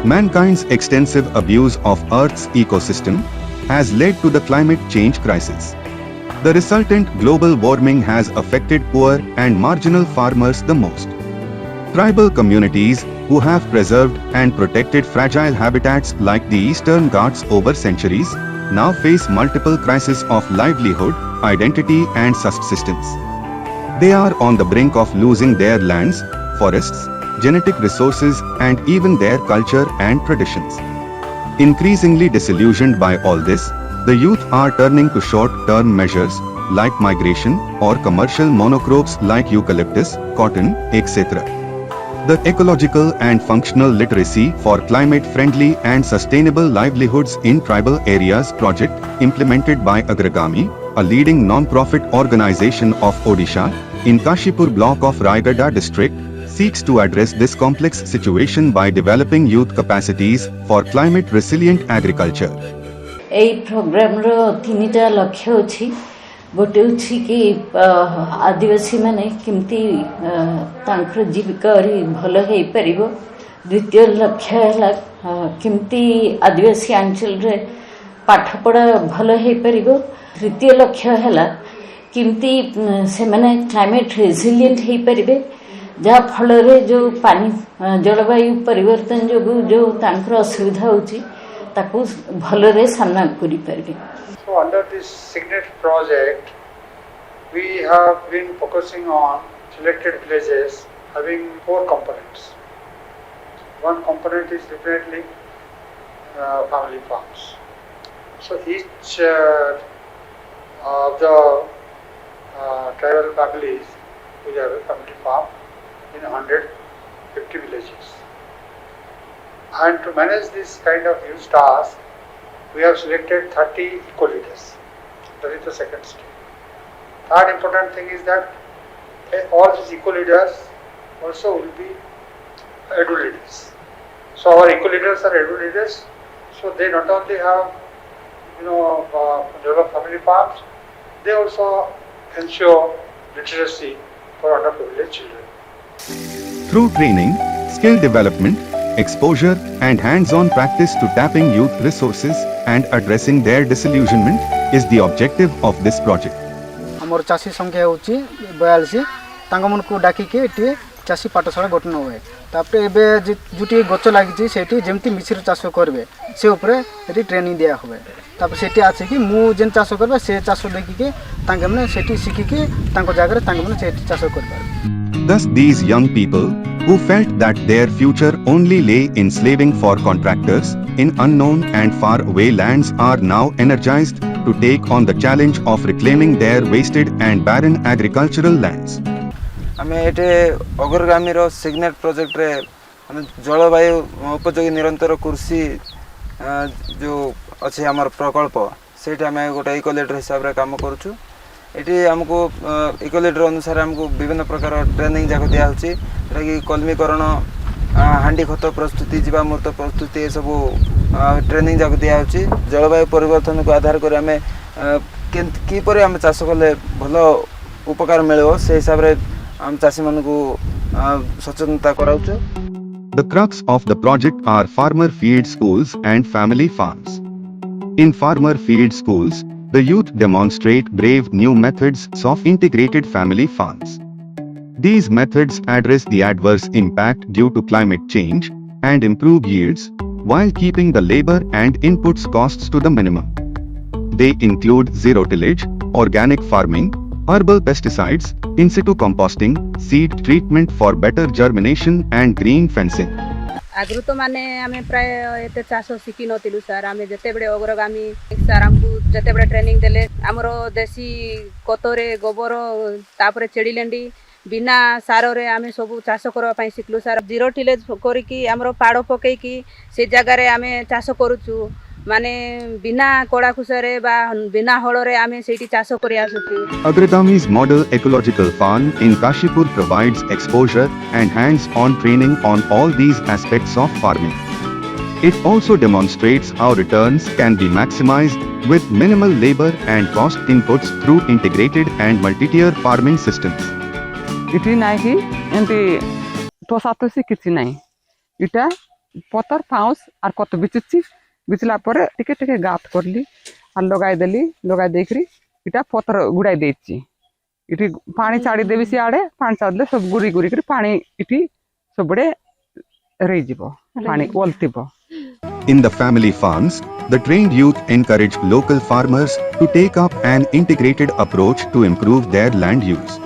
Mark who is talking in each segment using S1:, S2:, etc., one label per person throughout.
S1: Mankind's extensive abuse of Earth's ecosystem has led to the climate change crisis. The resultant global warming has affected poor and marginal farmers the most. Tribal communities who have preserved and protected fragile habitats like the Eastern Ghats over centuries now face multiple crises of livelihood, identity and subsistence. They are on the brink of losing their lands, forests, genetic resources and even their culture and traditions. Increasingly disillusioned by all this, the youth are turning to short-term measures like migration or commercial monocrops like eucalyptus, cotton, etc. The Ecological and Functional Literacy for Climate-Friendly and Sustainable Livelihoods in Tribal Areas project, implemented by Agragami, a leading non-profit organization of Odisha, in Kashipur block of Raigada district, seeks to address this complex situation by developing youth capacities for climate-resilient agriculture.
S2: এই ପ୍ରୋଗ୍ରାମର ତିନିଟା ଲକ୍ଷ୍ୟ ଅଛି। ଗୋଟେ ଅଛି କି ଆଦିବାସୀ ମାନେ କେମିତି ତାଙ୍କର ଜୀବିକା ଭଲ ହେଇପାରିବ। ଦ୍ୱିତୀୟ ଲକ୍ଷ୍ୟ ହେଲା କେମିତି ଆଦିବାସୀ ଅଞ୍ଚଳରେ ପାଠପଢ଼ା ଭଲ ହେଇପାରିବ। ତୃତୀୟ ଲକ୍ଷ୍ୟ ହେଲା କେମିତି ସେମାନେ କ୍ଲାଇମେଟ୍ ରେସିଲିଏଣ୍ଟ ହେଇପାରିବେ, ଯାହା ଫଳରେ ଯେଉଁ ପାଣି ଜଳବାୟୁ ପରିବର୍ତ୍ତନ ଯୋଗୁଁ ଯେଉଁ ତାଙ୍କର ଅସୁବିଧା ହେଉଛି ତାକୁ ଭଲରେ ସାମ୍ନା କରିପାରିବେ।
S3: So under this Signet project, we have been focusing on selected villages having 4 components. One component is definitely family farms. So each of the tribal families will have a family farm in 150 villages. And to manage this kind of huge task, we have selected 30 eco-leaders. That is the second step. Third important thing is that all these eco-leaders also will be edu-leaders. So our eco-leaders are edu-leaders. So they not only have, develop family farms, they also ensure literacy for underprivileged children.
S1: Through training, skill development, exposure and hands-on practice to tapping youth resources and addressing their disillusionment is the objective of this project.
S4: हमर चासी संख्या होची 42 तांग मन को डाकी के eighty चासी पाठशाला गठन होए। तापरे एबे जुटी गच लागिची सेठी जेमती मिश्र चाष करबे से ऊपर एटी ट्रेनिंग दिया होए। तापर सेठी आछे कि मु जेन चाष करबे से चाष देखि के तांग माने सेठी सिखि के तांको जागा रे तांग माने सेठी चाष करबे।
S1: Thus these young people who felt that their future only lay in slaving for contractors in unknown and far away lands are now energized to take on the challenge of reclaiming their wasted and barren agricultural lands.
S5: आमे एटे अग्रगामी रो signet project रे हम जलवायु उपयोगी निरंतर कृषि जो अछि हमर प्रकल्प सेटा हमें गोटे इकोलेटर हिसाब रे काम करूछु। एटी हमको इकोलेटर अनुसार हमको विभिन्न प्रकार ट्रेनिंग जाक दिया होछि, जेटा कि कलमीकरण, हांडी खत प्रस्तुति, जीवामृत प्रस्तुति ए सब ट्रेनिंग जाक दिया होछि। जलवायु परिवर्तन को आधार कर हमें किपरि हम चाष कले भलो उपकार मिलबो से हिसाब रे हम चासी मन को सचेतनता कराउछु।
S1: The crux of the project are farmer field schools and family farms. In farmer field schools, the youth demonstrate brave new methods of integrated family farms. These methods address the adverse impact due to climate change and improve yields while keeping the labor and inputs costs to the minimum. They include zero tillage, organic farming, herbal pesticides, in situ composting, seed treatment for better germination and green fencing.
S6: आगु तो माने आमे प्राय एते चाष शिखि नथिलु sir. आमे जते बडे अग्रगामी सर हमकु जते बडे ट्रेनिंग देले हमरो देसी कोतरे गोबर तापरे चेडीलेंडी बिना सार रे आमे सब चाष करबा पई सिखलु सर। जीरो टिलेज करी की हमरो पाड़ो पकई की से जगह रे आमे चाष करूछु, माने बिना कोड़ा खुसरे बा बिना हळरे आमे सेठी चाष करि आसुछु।
S1: Agragami's model ecological farm in Kashipur provides exposure and hands-on training on all these aspects of farming. It also demonstrates how returns can be maximized with minimal labor and cost inputs through integrated and multi-tier farming systems.
S7: इटी नाही कि एमती ठोसा ठोसी किछि नाही, इटा पतर पाउस are कत बिचुची बिचला पर टिके टिके गात करली आर लगाई देली लगाई देकरी इटा पतर गुड़ाई देची इटी पानी छाड़ी देबी से आड़े पानी छाड़ले सब गुरी गुरी कर पानी इटी सबड़े रही जीवो पानी ओलतिबो.
S1: In the family farms, the trained youth encourage local farmers to take up an integrated approach to improve their land use.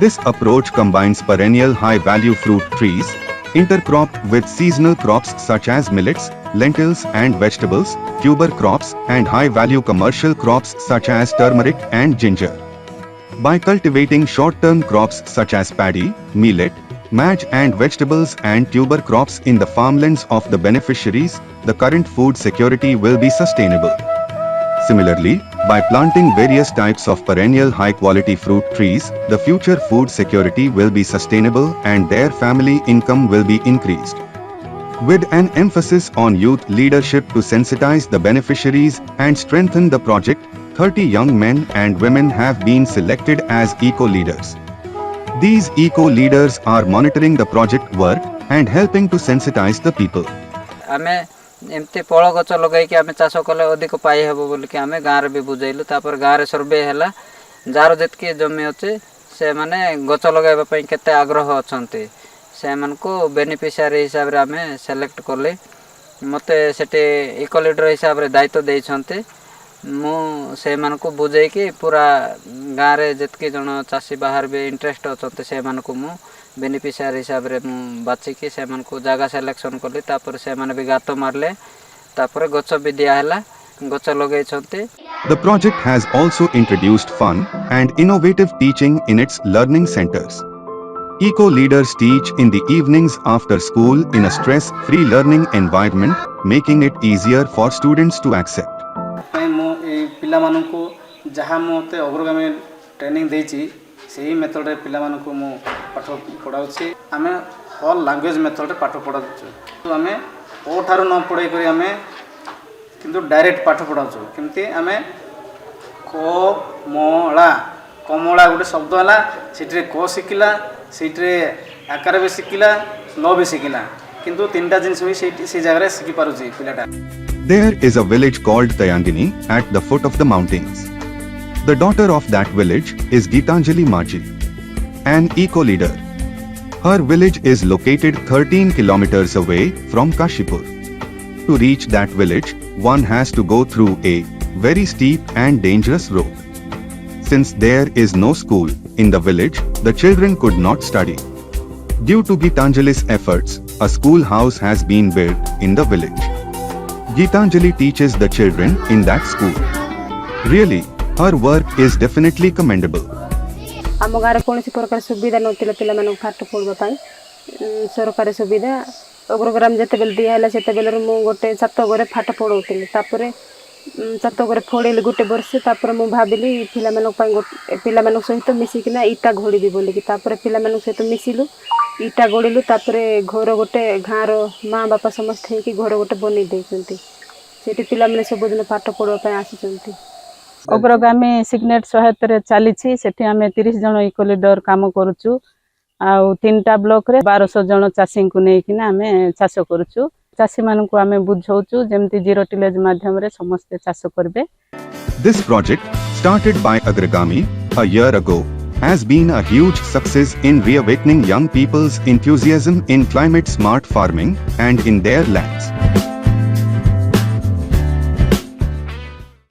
S1: This approach combines perennial high-value fruit trees, intercropped with seasonal crops such as millets, lentils and vegetables, tuber crops and high-value commercial crops such as turmeric and ginger. By cultivating short-term crops such as paddy, millet, maize and vegetables and tuber crops in the farmlands of the beneficiaries, the current food security will be sustainable. Similarly, by planting various types of perennial high-quality fruit trees, the future food security will be sustainable and their family income will be increased. With an emphasis on youth leadership to sensitize the beneficiaries and strengthen the project, 30 young men and women have been selected as eco-leaders. These eco-leaders are monitoring the project work and helping to sensitize the people.
S8: आमे एमती फल गच लगे आमे चाष कले अधिक पाई हेबो बोल के आमे गाँव भी बुझेलु तापर गाँव सर्वे हैला जार जेतकी जमी अच्छे से माने गच लगाइबा पई केते आग्रह अछंती से मानको बेनिफिशियरी हिसाब रे आमे सेलेक्ट करले मते सेटे इको लीडर हिसाब रे दायित्व देइछंती मु से मानको बुझे कि पूरा गाँव रे जेतकी जन चासी बाहर भी इंटरेस्ट अछंती से मानको मु बेनिफिशियरी हिसाब रे मु बाछिकी से मानको जागा सिलेक्शन करली तापर से माने भी गातो मारले तापर गच भी दिया हैला गच लगै छंती.
S1: The project has also introduced fun and innovative teaching in its learning centers. Eco leaders teach in the evenings after school in a stress-free learning environment, making it easier for students to accept.
S4: पिला मानकु जहाँ मते अग्रगामी training देछि सेही method रे पिला मानकु मु पाठ पढाउछि. आमे ऑल लैंग्वेज मेथड रे पाठ पढाउछु. तो आमे ओ थारु न पढाई करी आमे किंतु डायरेक्ट पाठ पढाउछु. किमति आमे को मोळा कमला गोटे शब्द हला सेटरे को सिकिला सेटरे आकार भी सिकिला ल भी सिकिला किंतु तीनटा जिंस भी से जगह रे सिखि पारुछि पिलाटा.
S1: There is a village called Tayangini at the foot of the mountains. The daughter of that village is Geetanjali Maji, an eco-leader. Her village is located 13 kilometers away from Kashipur. To reach that village, one has to go through a very steep and dangerous road. Since there is no school in the village, the children could not study. Due to Geetanjali's efforts, a schoolhouse has been built in the village. Geetanjali teaches the children in that school. Really, her work is definitely commendable.
S6: आम गाँव कौन प्रकार सुविधा नौला पिला पाठ पढ़ापी सरकारी सुविधा अग्रग्राम जिते बेल दिहला से मुझे गोटे छात घरे पाठ पढ़ाऊली तापर छात घरे पढ़ेली गोटे वर्ष तापर मुझे भाविली पिला सहित मिसिकिना इटा घोड़ी बोलिकी पिला सहित मिसिलु इटा गढ़िलु तापर घर गोटे गाँव माँ बापा समस्त होगी घर गोटे बन देती से पिला सब दिन पाठ पढ़ापी आसी.
S9: अग्रगामी सिग्नेट सहायता चली से 30 जन इको लीडर काम करुचु आउ 3टा ब्लॉक रे 1200 जन चाषी को लेकिन आमे चाष करुचु. चाषी मान को आमे बुझाउचु जेमती जीरो टिलेज माध्यम रे समस्त चाष करबे.
S1: This project, started by Agragami a year ago, has been a huge success in reawakening young people's enthusiasm in climate smart farming and in their lands.